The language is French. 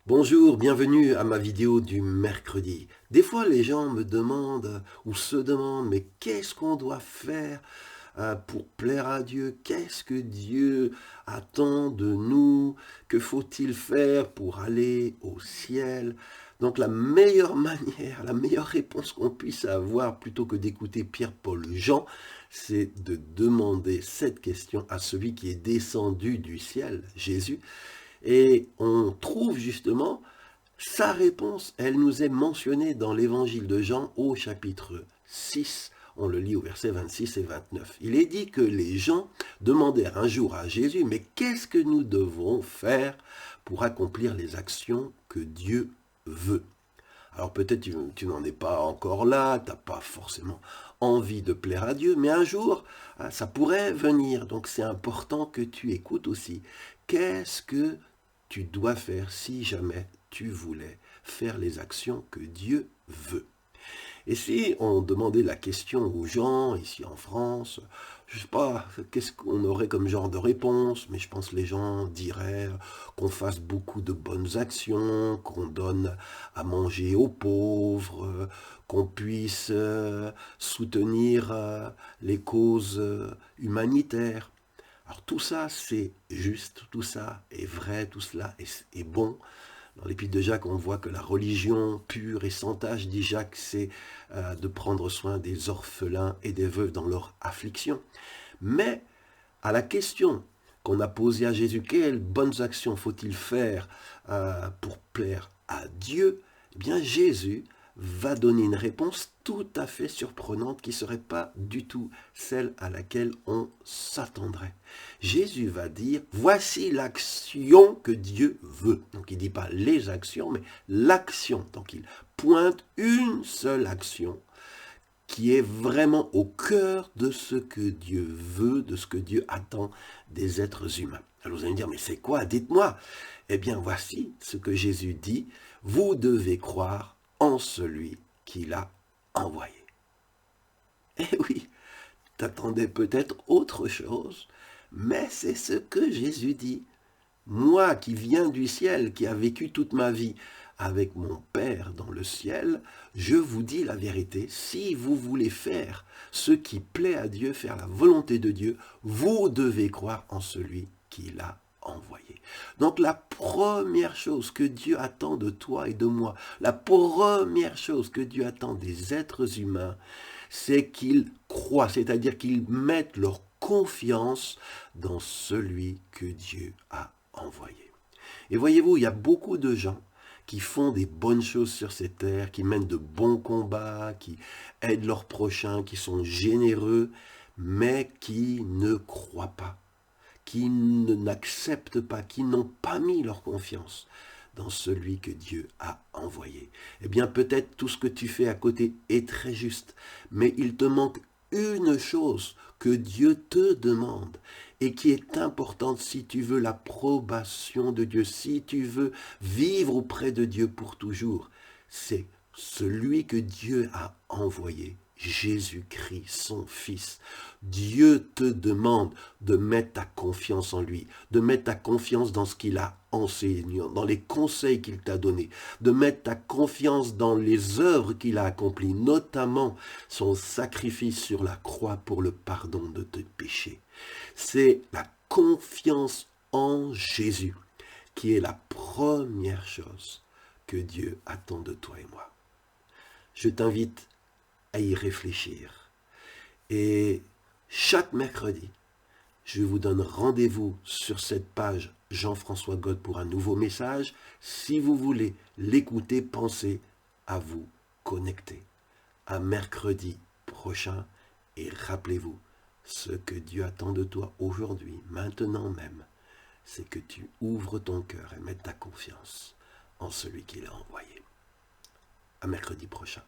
Bonjour, bienvenue à ma vidéo du mercredi. Des fois, les gens me demandent ou se demandent, mais qu'est-ce qu'on doit faire pour plaire à Dieu? Qu'est-ce que Dieu attend de nous? Que faut-il faire pour aller au ciel? Donc la meilleure manière, la meilleure réponse qu'on puisse avoir, plutôt que d'écouter Pierre, Paul, Jean, c'est de demander cette question à celui qui est descendu du ciel, Jésus. Et on trouve justement sa réponse. Elle nous est mentionnée dans l'évangile de Jean au chapitre 6. On le lit au verset 26 et 29. Il est dit que les gens demandèrent un jour à Jésus, mais qu'est-ce que nous devons faire pour accomplir les actions que Dieu veut? Alors peut-être tu n'en es pas encore là, tu n'as pas forcément envie de plaire à Dieu, mais un jour, ça pourrait venir. Donc c'est important que tu écoutes aussi. Qu'est-ce que tu dois faire si jamais tu voulais faire les actions que Dieu veut? Et si on demandait la question aux gens ici en France, je ne sais pas, qu'est-ce qu'on aurait comme genre de réponse, mais je pense que les gens diraient qu'on fasse beaucoup de bonnes actions, qu'on donne à manger aux pauvres, qu'on puisse soutenir les causes humanitaires. Alors tout ça, c'est juste, tout ça est vrai, tout cela est bon. Dans l'Épître de Jacques, on voit que la religion pure et sans tache, dit Jacques, c'est de prendre soin des orphelins et des veuves dans leur affliction. Mais à la question qu'on a posée à Jésus, quelles bonnes actions faut-il faire pour plaire à Dieu? Eh bien, Jésus va donner une réponse tout à fait surprenante qui ne serait pas du tout celle à laquelle on s'attendrait. Jésus va dire, voici l'action que Dieu veut. Donc il ne dit pas les actions, mais l'action. Donc il pointe une seule action qui est vraiment au cœur de ce que Dieu veut, de ce que Dieu attend des êtres humains. Alors vous allez me dire, mais c'est quoi? Dites-moi. Eh bien, voici ce que Jésus dit. Vous devez croire en celui qui l'a envoyé. Eh oui, t'attendais peut-être autre chose, mais c'est ce que Jésus dit. Moi qui viens du ciel, qui a vécu toute ma vie avec mon Père dans le ciel, je vous dis la vérité, si vous voulez faire ce qui plaît à Dieu, faire la volonté de Dieu, vous devez croire en celui qui l'a envoyé. Donc la première chose que Dieu attend de toi et de moi, la première chose que Dieu attend des êtres humains, c'est qu'ils croient, c'est-à-dire qu'ils mettent leur confiance dans celui que Dieu a envoyé. Et voyez-vous, il y a beaucoup de gens qui font des bonnes choses sur cette terre, qui mènent de bons combats, qui aident leurs prochains, qui sont généreux, mais qui ne croient pas, qui n'acceptent pas, qui n'ont pas mis leur confiance dans celui que Dieu a envoyé. Eh bien, peut-être tout ce que tu fais à côté est très juste, mais il te manque une chose que Dieu te demande et qui est importante si tu veux l'approbation de Dieu, si tu veux vivre auprès de Dieu pour toujours. C'est celui que Dieu a envoyé, Jésus-Christ, son Fils. Dieu te demande de mettre ta confiance en lui, de mettre ta confiance dans ce qu'il a enseigné, dans les conseils qu'il t'a donnés, de mettre ta confiance dans les œuvres qu'il a accomplies, notamment son sacrifice sur la croix pour le pardon de tes péchés. C'est la confiance en Jésus qui est la première chose que Dieu attend de toi et moi. Je t'invite à y réfléchir. Et chaque mercredi, je vous donne rendez-vous sur cette page Jean-François God pour un nouveau message. Si vous voulez l'écouter, pensez à vous connecter. À mercredi prochain et rappelez-vous, ce que Dieu attend de toi aujourd'hui, maintenant même, c'est que tu ouvres ton cœur et mettes ta confiance en celui qui l'a envoyé. À mercredi prochain.